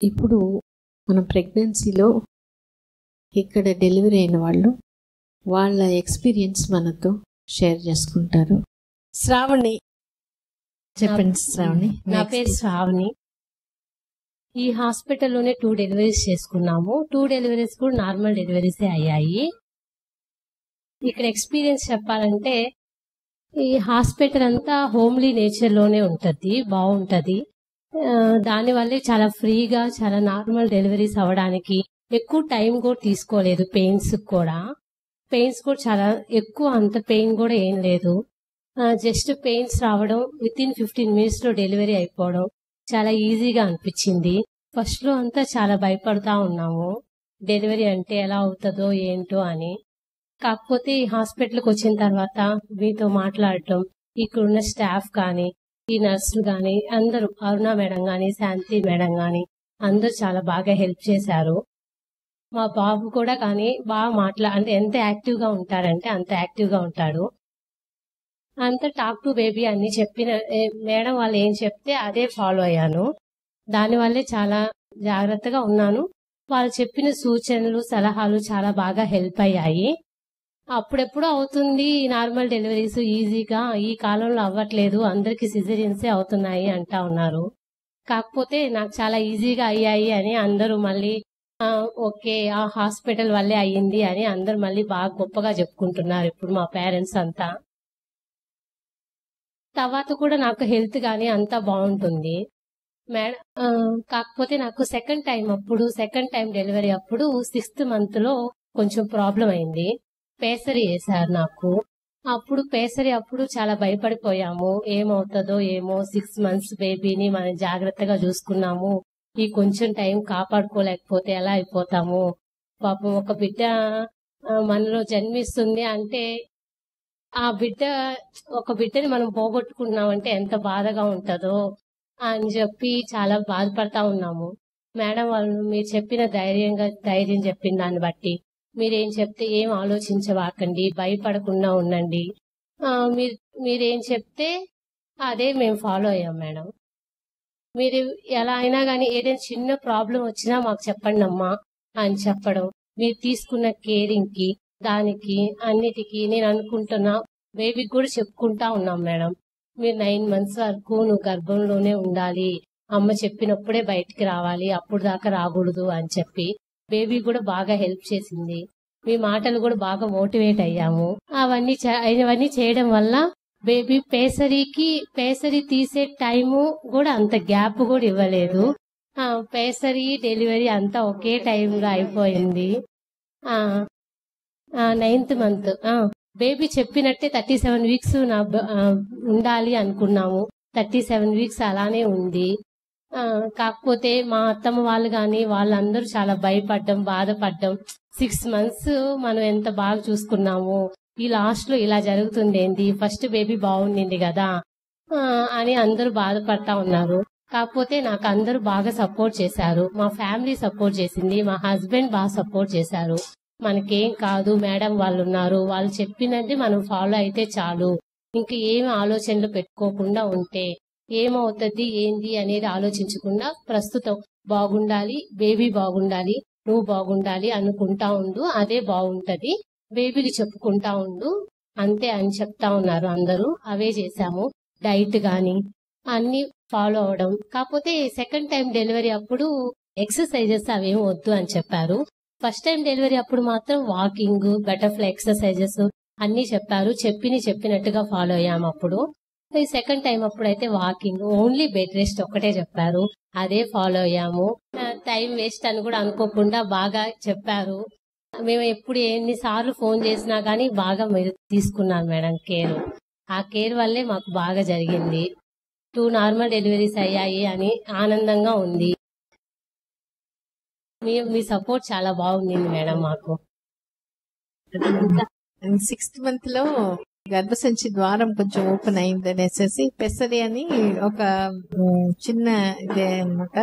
ఇప్పుడు మన ప్రెగ్నెన్సీలో ఇక్కడ డెలివరీ అయిన వాళ్ళు వాళ్ళ ఎక్స్పీరియన్స్ మనతో షేర్ చేసుకుంటారు. శ్రావణి చెప్పండి. శ్రావణి, నా పేరు శ్రావణి. ఈ హాస్పిటల్లోనే 2 డెలివరీస్ చేసుకున్నాము. 2 డెలివరీస్ కూడా నార్మల్ డెలివరీసే అయ్యాయి. ఇక్కడ ఎక్స్పీరియన్స్ చెప్పాలంటే ఈ హాస్పిటల్ అంతా హోమ్లీ నేచర్ లోనే ఉంటది, బాగుంటది. దానివల్లే చాలా ఫ్రీగా చాలా నార్మల్ డెలివరీస్ అవ్వడానికి ఎక్కువ టైం కూడా తీసుకోలేదు. పెయిన్స్ కూడా చాలా ఎక్కువ, అంత పెయిన్ కూడా ఏం లేదు. జస్ట్ పెయిన్స్ రావడం, విత్ ఇన్ 15 minutes లో డెలివరీ అయిపోవడం చాలా ఈజీగా అనిపించింది. ఫస్ట్ లో అంతా చాలా భయపడతా ఉన్నాము, డెలివరీ అంటే ఎలా అవుతుందో ఏంటో అని. కాకపోతే ఈ హాస్పిటల్కి వచ్చిన తర్వాత మీతో మాట్లాడటం, ఇక్కడున్న స్టాఫ్ కానీ, ఈ నర్సులు కానీ అందరూ, అరుణ మేడం కానీ, శాంతి మేడం కానీ అందరూ చాలా బాగా హెల్ప్ చేశారు. మా బాబు కూడా కానీ బాగా అంటే ఎంత యాక్టివ్ గా ఉంటాడంటే అంత యాక్టివ్ గా ఉంటాడు. అంత టాక్ టు బేబీ అన్ని చెప్పిన మేడం వాళ్ళు ఏం చెప్తే అదే ఫాలో అయ్యాను. దానివల్లే చాలా జాగ్రత్తగా ఉన్నాను. వాళ్ళు చెప్పిన సూచనలు సలహాలు చాలా బాగా హెల్ప్ అయ్యాయి. అప్పుడెప్పుడు అవుతుంది నార్మల్ డెలివరీస్ ఈజీగా, ఈ కాలంలో అవ్వట్లేదు, అందరికి సిజేరియన్సే అవుతున్నాయి అంటా ఉన్నారు. కాకపోతే నాకు చాలా ఈజీగా అయ్యాయి అని అందరూ మళ్ళీ ఓకే ఆ హాస్పిటల్ వల్లే అయ్యింది అని అందరు మళ్ళీ బాగా గొప్పగా చెప్పుకుంటున్నారు ఇప్పుడు మా పేరెంట్స్ అంతా. తర్వాత కూడా నాకు హెల్త్ గానీ అంతా బాగుంటుంది మేడం. కాకపోతే నాకు సెకండ్ టైం డెలివరీ అప్పుడు 6th month లో కొంచెం ప్రాబ్లం అయింది. పేసరీ వేశారు నాకు. అప్పుడు చాలా భయపడిపోయాము, ఏమవుతుందో ఏమో, 6 months బేబీని మనం జాగ్రత్తగా చూసుకున్నాము, ఈ కొంచెం టైం కాపాడుకోలేకపోతే ఎలా అయిపోతాము, పాపం ఒక బిడ్డ మనలో జన్మిస్తుంది అంటే ఒక బిడ్డని మనం పోగొట్టుకున్నామంటే ఎంత బాధగా ఉంటుందో అని చెప్పి చాలా బాధపడతా ఉన్నాము. మేడం వాళ్ళు మీరు చెప్పిన ధైర్యం చెప్పిన దాన్ని బట్టి, మీరేం చెప్తే ఏం ఆలోచించవాకండి, భయపడకుండా ఉండండి, మీరేం చెప్తే అదే మేము ఫాలో అయ్యాం మేడం. మీరు ఎలా అయినా కానీ ఏదైనా చిన్న ప్రాబ్లం వచ్చినా మాకు చెప్పండి అమ్మా అని చెప్పడం, మీరు తీసుకున్న కేరింగ్ కి దానికి అన్నిటికీ నేను అనుకుంటున్నా బేబీకి కూడా చెప్పుకుంటా ఉన్నాం మేడం. మీరు 9 months వరకు నువ్వు గర్భంలోనే ఉండాలి, అమ్మ చెప్పినప్పుడే బయటికి రావాలి, అప్పుడు దాకా రాకూడదు అని చెప్పి బేబీ కూడా బాగా హెల్ప్ చేసింది. మీ మాటలు కూడా బాగా మోటివేట్ అయ్యాము. అవన్నీ చేయడం వల్ల బేబీ పేసరీ తీసే టైము కూడా అంత గ్యాప్ కూడా ఇవ్వలేదు. పేసరీ డెలివరీ అంతా ఒకే టైంలో అయిపోయింది. 9th month బేబీ చెప్పినట్టే 37 weeks ఉండాలి అనుకున్నాము. 37 weeks అలానే ఉంది. కాకపోతే మా అత్తమ్మ వాళ్ళు కానీ వాళ్ళందరూ చాలా భయపడ్డం, బాధపడ్డం, 6 months మనం ఎంత బాగా చూసుకున్నాము, ఈ లాస్ట్ లో ఇలా జరుగుతుంది ఏంటి, ఫస్ట్ బేబీ బాగుండింది కదా అని అందరూ బాధపడతా ఉన్నారు. కాకపోతే నాకు అందరూ బాగా సపోర్ట్ చేశారు, మా ఫ్యామిలీ సపోర్ట్ చేసింది, మా హస్బెండ్ బాగా సపోర్ట్ చేశారు. మనకేం కాదు, మేడం వాళ్ళు ఉన్నారు, వాళ్ళు చెప్పినది మనం ఫాలో అయితే చాలు, ఇంకా ఏమి ఆలోచనలు పెట్టుకోకుండా ఉంటే ఏమవుతుంది ఏంది అనేది ఆలోచించకుండా ప్రస్తుతం బాగుండాలి, బేబీ బాగుండాలి, నువ్వు బాగుండాలి అనుకుంటా ఉండు, అదే బాగుంటది, బేబీకి చెప్పుకుంటా ఉండు అంతే అని చెప్తా ఉన్నారు అందరూ. అవే చేశాము. డైట్ గాని అన్ని ఫాలో అవడం. కాకపోతే సెకండ్ టైం డెలివరీ అప్పుడు ఎక్సర్సైజెస్ అవేం వద్దు అని చెప్పారు. ఫస్ట్ టైం డెలివరీ అప్పుడు మాత్రం వాకింగ్, బటర్ఫ్లై ఎక్సర్సైజెస్ అన్ని చెప్పారు. చెప్పినట్టుగా ఫాలో అయ్యాము. అప్పుడు ఈ సెకండ్ టైం అప్పుడైతే వాకింగ్, ఓన్లీ బెడ్ రెస్ట్ ఒక్కటే చెప్పారు, అదే ఫాలో అయ్యాము. టైం వేస్ట్ అని కూడా అనుకోకుండా బాగా చెప్పారు. మేము ఎప్పుడు ఎన్నిసార్లు ఫోన్ చేసినా గానీ బాగా మీరు తీసుకున్నారు మేడం కేర్. ఆ కేర్ వల్లే మాకు బాగా జరిగింది. 2 నార్మల్ డెలివరీస్ అయ్యాయి అని ఆనందంగా ఉంది. మీ సపోర్ట్ చాలా బాగుంది మేడం మాకు. 6th month లో గర్భసంచి ద్వారం కొంచెం ఓపెన్ అయింది అనేసి పెసరి అని ఒక చిన్న ఇదే అనమాట,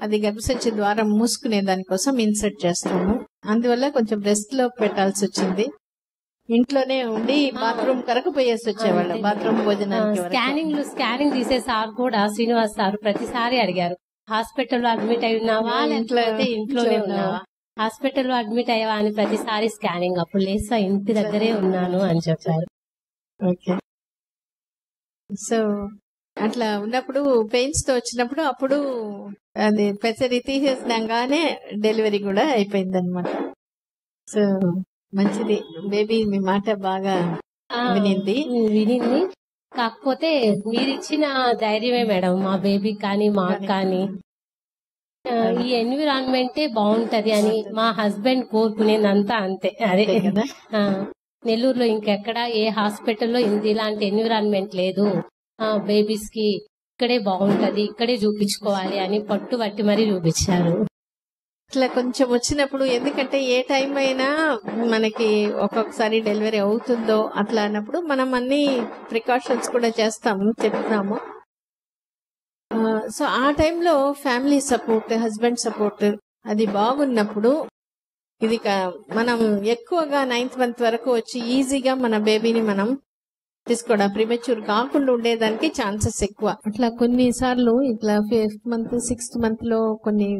అది గర్భసంచి ద్వారం మూసుకునే దానికోసం ఇన్సర్ట్ చేస్తాము. అందువల్ల కొంచెం రెస్ట్ లో పెట్టాల్సి వచ్చింది. ఇంట్లోనే ఉండి బాత్రూమ్ కరకు పోయేసి వచ్చేవాళ్ళు, బాత్రూమ్ భోజనానికి. స్కానింగ్ తీసే సార్ కూడా శ్రీనివాస్ సార్ ప్రతిసారి అడిగారు, హాస్పిటల్లో అడ్మిట్ అయి ఉన్నావా లేకపోతే ఇంట్లోనే ఉన్నావా, హాస్పిటల్లో అడ్మిట్ అయ్యావా అని ప్రతిసారి స్కానింగ్. అప్పుడు లేదు సార్ ఇంటి దగ్గరే ఉన్నాను అని చెప్పారు. ఓకే. సో అట్లా ఉన్నప్పుడు పెయిన్స్ తో వచ్చినప్పుడు అప్పుడు అది పెసరి తీసేసినాగానే డెలివరీ కూడా అయిపోయింది అనమాట. సో మంచిది, బేబీ మీ మాట బాగా వినింది. కాకపోతే మీరు ఇచ్చిన ధైర్యమే మేడం మా బేబీ కానీ మాకు కానీ ఈ ఎన్విరాన్మెంటే బాగుంటది అని మా హస్బెండ్ కోరుకునేదంతా అంతే. అదే కదా, నెల్లూరులో ఇంకెక్కడ ఏ హాస్పిటల్లో ఇలాంటి ఎన్విరాన్మెంట్ లేదు, బేబీస్ కి ఇక్కడే బాగుంటది, ఇక్కడే చూపించుకోవాలి అని పట్టుబట్టి మరీ చూపించారు. ఇట్లా కొంచెం వచ్చినప్పుడు, ఎందుకంటే ఏ టైం అయినా మనకి ఒక్కొక్కసారి డెలివరీ అవుతుందో అట్లా అన్నప్పుడు మనం అన్ని ప్రికాషన్స్ కూడా చేస్తాము, చెప్తాము. సో ఆ టైంలో ఫ్యామిలీ సపోర్ట్, హస్బెండ్ సపోర్ట్ అది బాగున్నప్పుడు ఇది మనం ఎక్కువగా 9th month వరకు వచ్చి ఈజీగా మన బేబీని మనం తీసుకోవడం, ప్రిమెచ్యూర్ కాకుండా ఉండేదానికి ఛాన్సెస్ ఎక్కువ. అట్లా కొన్నిసార్లు ఇట్లా 5th month 6th month లో కొన్ని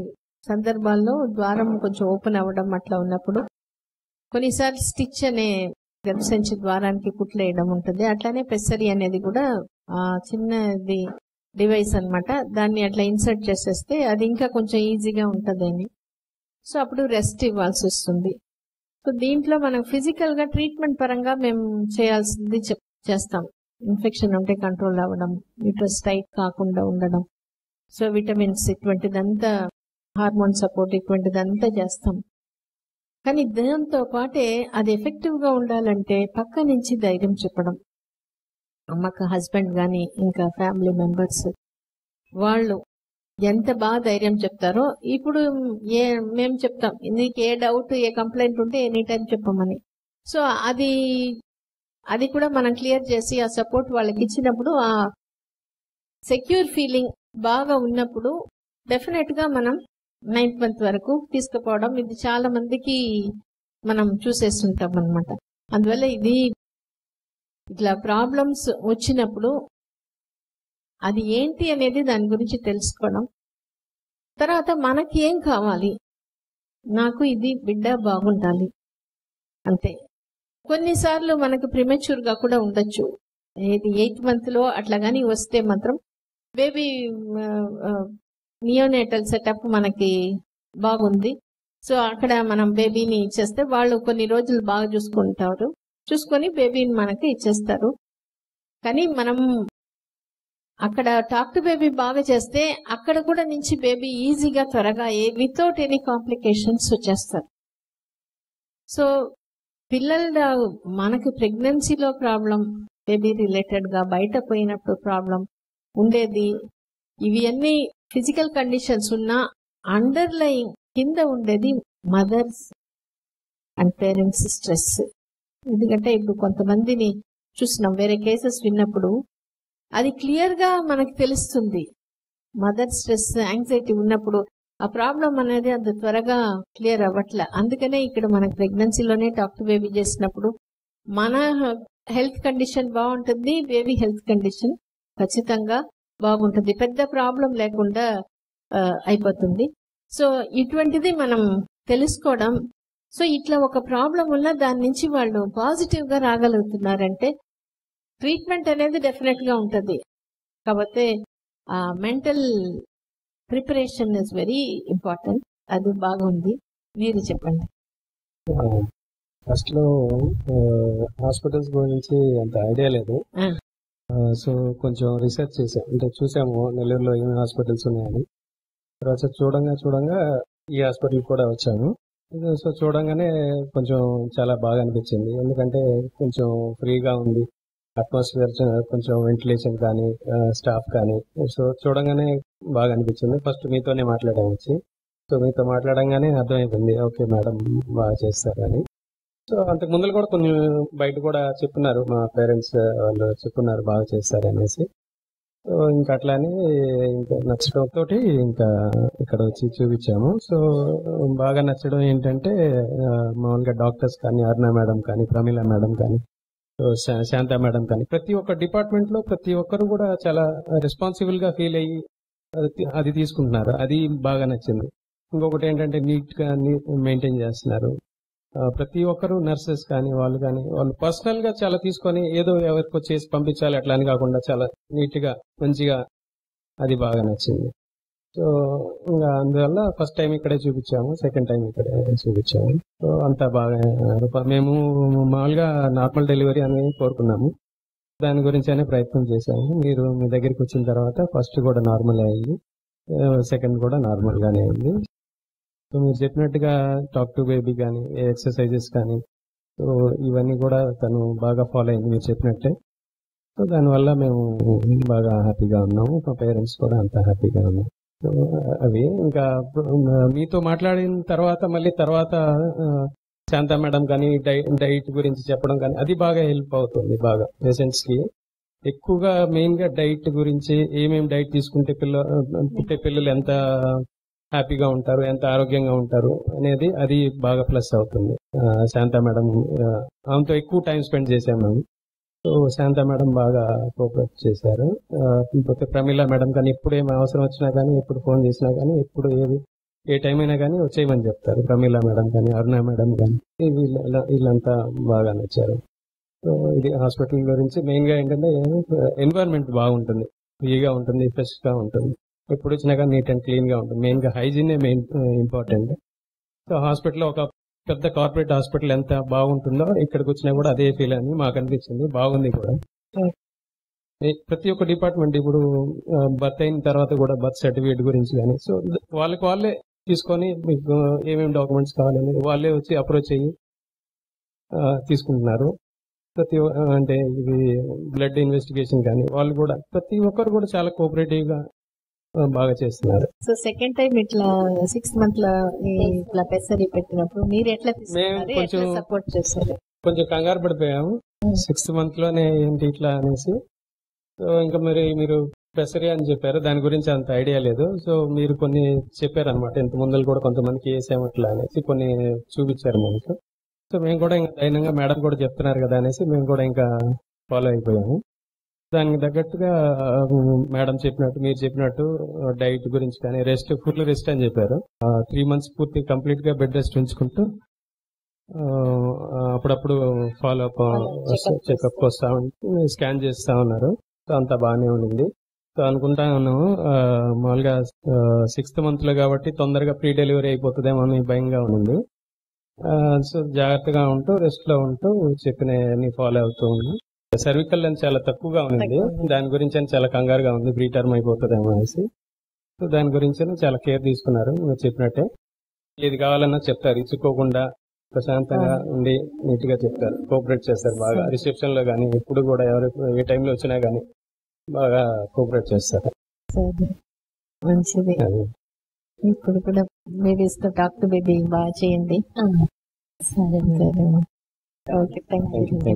సందర్భాల్లో ద్వారం కొంచెం ఓపెన్ అవ్వడం అట్లా ఉన్నప్పుడు కొన్నిసార్లు స్టిచ్ అనే గర్భసంచి ద్వారానికి కుట్లేయడం ఉంటుంది. అట్లానే పెసరీ అనేది కూడా చిన్నది డివైస్ అన్నమాట, దాన్ని అట్లా ఇన్సర్ట్ చేసేస్తే అది ఇంకా కొంచెం ఈజీగా ఉంటుందని. సో అప్పుడు రెస్ట్ ఇవ్వాల్సి వస్తుంది. సో దీంట్లో మనం ఫిజికల్ గా ట్రీట్మెంట్ పరంగా మేము చేయాల్సింది చేస్తాం. ఇన్ఫెక్షన్ ఉంటే కంట్రోల్ అవ్వడం, యూట్రస్ టైట్ కాకుండా ఉండడం, సో విటమిన్స్ ఇటువంటిదంతా, హార్మోన్ సపోర్ట్ ఇటువంటిదంతా చేస్తాం. కానీ దాంతో పాటే అది ఎఫెక్టివ్ గా ఉండాలంటే పక్క నుంచి ధైర్యం చెప్పడం, అమ్మకు హస్బెండ్ గాని ఇంకా ఫ్యామిలీ మెంబర్స్ వాళ్ళు ఎంత బాగా ధైర్యం చెప్తారో. ఇప్పుడు మేము చెప్తాం, నీకు ఏ డౌట్ ఏ కంప్లైంట్ ఉంటే ఎనీ టైం చెప్పమని. సో అది కూడా మనం క్లియర్ చేసి ఆ సపోర్ట్ వాళ్ళకి ఇచ్చినప్పుడు, ఆ సెక్యూర్ ఫీలింగ్ బాగా ఉన్నప్పుడు డెఫినెట్ గా మనం 9th month వరకు తీసుకుపోవడం, ఇది చాలా మందికి మనం చూసేస్తుంటాం అనమాట. అందువల్ల ఇది ఇట్లా ప్రాబ్లమ్స్ వచ్చినప్పుడు అది ఏంటి అనేది దాని గురించి తెలుసుకోవడం, తర్వాత మనకి ఏం కావాలి, నాకు ఇది బిడ్డ బాగుండాలి అంతే. కొన్నిసార్లు మనకు ప్రిమెచ్యూర్ గా కూడా ఉండొచ్చు, ఇది 8th month లో అట్లా గానీ వస్తే మాత్రం బేబీ నియోనేటల్ సెటప్ మనకి బాగుంది. సో అక్కడ మనం బేబీని ఇచ్చేస్తే వాళ్ళు కొన్ని రోజులు బాగా చూసుకుంటారు, చూసుకొని బేబీని మనకి ఇచ్చేస్తారు. కానీ మనం అక్కడ టాక్ టు బేబీ బాగా చేస్తే అక్కడ కూడా నుంచి బేబీ ఈజీగా త్వరగా వితౌట్ ఎనీ కాంప్లికేషన్స్ వచ్చేస్తారు. సో పిల్లల మనకి ప్రెగ్నెన్సీలో ప్రాబ్లం, బేబీ రిలేటెడ్ గా బయట పోయినప్పుడు ప్రాబ్లం ఉండేది, ఇవి అన్ని ఫిజికల్ కండిషన్స్ ఉన్నా అండర్లయింగ్ కింద ఉండేది మదర్స్ అండ్ పేరెంట్స్ స్ట్రెస్. ఎందుకంటే ఇప్పుడు కొంతమందిని చూసినాం, వేరే కేసెస్ విన్నప్పుడు అది క్లియర్ గా మనకి తెలుస్తుంది. మదర్ స్ట్రెస్, యాంగ్జైటీ ఉన్నప్పుడు ఆ ప్రాబ్లం అనేది అంత త్వరగా క్లియర్ అవ్వట్లే. అందుకనే ఇక్కడ మనకి ప్రెగ్నెన్సీలోనే టాక్ టు బేబీ చేసినప్పుడు మన హెల్త్ కండిషన్ బాగుంటుంది, బేబీ హెల్త్ కండిషన్ ఖచ్చితంగా బాగుంటుంది, పెద్ద ప్రాబ్లం లేకుండా అయిపోతుంది. సో ఇటువంటిది మనం తెలుసుకోవడం. సో ఇట్లా ఒక ప్రాబ్లం ఉన్న దాని నుంచి వాళ్ళు పాజిటివ్ గా రాగలుగుతున్నారంటే ట్రీట్మెంట్ అనేది డెఫినెట్ గా ఉంటుంది. కాకపోతే mental preparation is very important. అది బాగుంది, మీరు చెప్పండి. ఫస్ట్ లో హాస్పిటల్స్ గురించి అంత ఐడియా లేదు, సో కొంచెం రీసెర్చ్ చేసాం, అంటే చూసాము నెల్లూరులో ఏమి హాస్పిటల్స్ ఉన్నాయని. తర్వాత చూడంగా ఈ హాస్పిటల్ కూడా వచ్చాము. సో చూడంగానే కొంచెం చాలా బాగా అనిపించింది, ఎందుకంటే కొంచెం ఫ్రీగా ఉంది, అట్మాస్ఫియర్ కొంచెం వెంటిలేషన్ కానీ స్టాఫ్ కానీ. సో చూడంగానే బాగా అనిపించింది. ఫస్ట్ మీతోనే మాట్లాడాము వచ్చి, సో మీతో మాట్లాడంగానే అర్థమైపోయింది, ఓకే మేడం బాగా చేస్తారని. సో అంతకు ముందు కూడా కొన్ని బయట కూడా చెప్పున్నారు, మా పేరెంట్స్ వాళ్ళు చెప్పున్నారు బాగా చేస్తారనేసి. సో ఇంకా అట్లానే ఇంకా నచ్చడంతో ఇంకా ఇక్కడ వచ్చి చూపించాము. సో బాగా నచ్చడం ఏంటంటే మామూలుగా డాక్టర్స్ కానీ, అరుణ మేడం కానీ, ప్రమీల మేడం కానీ, శాంత మేడం కానీ, ప్రతి ఒక్క డిపార్ట్మెంట్ లో ప్రతి ఒక్కరు కూడా చాలా రెస్పాన్సిబుల్ గా ఫీల్ అయ్యి అది తీసుకుంటున్నారు, అది బాగా నచ్చింది. ఇంకొకటి ఏంటంటే నీట్ గా మెయింటైన్ చేస్తున్నారు. ప్రతి ఒక్కరు నర్సెస్ కానీ వాళ్ళు పర్సనల్ గా చాలా తీసుకొని ఏదో ఎవరికో చేసి పంపించాలి అట్లా అని కాకుండా చాలా నీట్ గా మంచిగా, అది బాగా నచ్చింది. సో ఇంకా అందువల్ల ఫస్ట్ టైం ఇక్కడే చూపించాము, సెకండ్ టైం ఇక్కడే చూపించాము. సో అంతా బాగా మేము మామూలుగా నార్మల్ డెలివరీ అని కోరుకున్నాము, దాని గురించి అనే ప్రయత్నం చేశాము. మీరు మీ దగ్గరికి వచ్చిన తర్వాత ఫస్ట్ కూడా నార్మల్ అయింది, సెకండ్ కూడా నార్మల్ గానే అయింది. సో మీరు చెప్పినట్టుగా టాక్ టు బేబీ కానీ ఎక్సర్సైజెస్ కానీ సో ఇవన్నీ కూడా తను బాగా ఫాలో అయింది మీరు చెప్పినట్టే. సో దానివల్ల మేము బాగా హ్యాపీగా ఉన్నాము, మా పేరెంట్స్ కూడా అంత హ్యాపీగా ఉన్నాము. సో అవి ఇంకా మీతో మాట్లాడిన తర్వాత మళ్ళీ తర్వాత శాంత మేడం కానీ డైట్ గురించి చెప్పడం కానీ అది బాగా హెల్ప్ అవుతుంది. బాగా పేషెంట్స్ కి ఎక్కువగా మెయిన్ గా డైట్ గురించి, ఏమేమి డైట్ తీసుకుంటే పుట్టే పిల్లలు ఎంత హ్యాపీగా ఉంటారు, ఎంత ఆరోగ్యంగా ఉంటారు అనేది అది బాగా ప్లస్ అవుతుంది. శాంత మేడం ఆమెతో ఎక్కువ టైం స్పెండ్ చేశాము మేము. సో శాంత మేడం బాగా కోఆపరేట్ చేశారు. పోతే ప్రమీల మేడం కానీ ఎప్పుడు ఏమి అవసరం వచ్చినా కానీ, ఎప్పుడు ఫోన్ చేసినా కానీ, ఎప్పుడు ఏ టైం అయినా కానీ వచ్చేయమని చెప్తారు. ప్రమీల మేడం కానీ, అరుణ మేడం కానీ, వీళ్ళంతా బాగా నచ్చారు. సో ఇది హాస్పిటల్ గురించి మెయిన్ గా ఏంటంటే ఎన్వైరన్మెంట్ బాగుంటుంది, ఫ్రీగా ఉంటుంది, ఫ్రెష్ గా ఉంటుంది, ఎప్పుడు వచ్చినా కానీ నీట్ అండ్ క్లీన్ గా ఉంటుంది. మెయిన్ గా hygiene main important. So hospital ఒక పెద్ద కార్పొరేట్ హాస్పిటల్ ఎంత బాగుంటుందో ఇక్కడికి వచ్చినా కూడా అదే ఫీల్ అని మాకు అనిపించింది. బాగుంది కూడా ప్రతి ఒక్క డిపార్ట్మెంట్. ఇప్పుడు బర్త్ అయిన తర్వాత కూడా బర్త్ సర్టిఫికేట్ గురించి కానీ సో వాళ్ళే తీసుకొని మీకు ఏమేమి డాక్యుమెంట్స్ కావాలనేది వాళ్ళే వచ్చి అప్రోచ్ అయ్యి తీసుకుంటున్నారు. అంటే ఇవి బ్లడ్ ఇన్వెస్టిగేషన్ కానీ వాళ్ళు కూడా ప్రతి ఒక్కరు కూడా చాలా కోఆపరేటివ్ గా బాగా చేస్తున్నారు. సో సెకండ్ టైం ఇట్లా 6 months లో ఇట్లా పెసరీ పెట్టినప్పుడు మీరు ఎట్లా సపోర్ట్ చేస్తారు? కొంచెం కంగారు పడిపోయాము 6th month లోనే ఏంటి ఇట్లా అనేసి. సో ఇంకా మీరు పెసరీ అని చెప్పారు, దాని గురించి అంత ఐడియా లేదు. సో మీరు కొన్ని చెప్పారు అనమాట, ఇంత ముందు కూడా కొంతమందికి వేసాము అట్లా అనేసి కొన్ని చూపించారు మనకు. సో మేము కూడా ఇంకా ధైర్యంగా మేడం కూడా చెప్తున్నారు కదా అనేసి మేము కూడా ఇంకా ఫాలో అయిపోయాము. దానికి తగ్గట్టుగా మేడం చెప్పినట్టు మీరు చెప్పినట్టు డైట్ గురించి కానీ ఫుల్ రెస్ట్ అని చెప్పారు. 3 months పూర్తి కంప్లీట్ గా బెడ్ రెస్ట్ ఉంచుకుంటూ అప్పుడప్పుడు ఫాలో అప్ చెకప్ వస్తా స్కాన్ చేస్తా ఉన్నారు. సో అంతా బాగానే ఉండింది. సో అనుకుంటా ఉన్నాము మామూలుగా 6th month లో కాబట్టి తొందరగా ప్రీ డెలివరీ అయిపోతుందేమో అని భయంగా ఉంది. సో జాగ్రత్తగా ఉంటూ రెస్ట్ లో ఉంటూ చెప్పినవన్నీ ఫాలో అవుతూ ఉన్నాం. సర్వికల్ అని చాలా తక్కువగా ఉంది, దాని గురించి అని చాలా కంగారుగా ఉంది, ప్రీ టర్మ్ అయిపోతుందేమో అనేసి. సో దాని గురించి చాలా కేర్ తీసుకున్నారు. మీరు చెప్పినట్టే ఏది కావాలన్నా చెప్తారు, ఇచ్చుకోకుండా ప్రశాంతంగా ఉండి నీట్ గా చెప్తారు, కోఆపరేట్ చేస్తారు బాగా. రిసెప్షన్ లో కానీ ఎప్పుడు కూడా ఎవరు ఏ టైంలో వచ్చినా కానీ బాగా కోఆపరేట్ చేస్తారు. మంచిది. ఇప్పుడు కూడా బేబీస్ తో టాక్ టు బేబీ బాగా చేయండి. సరే. Okay, thank you.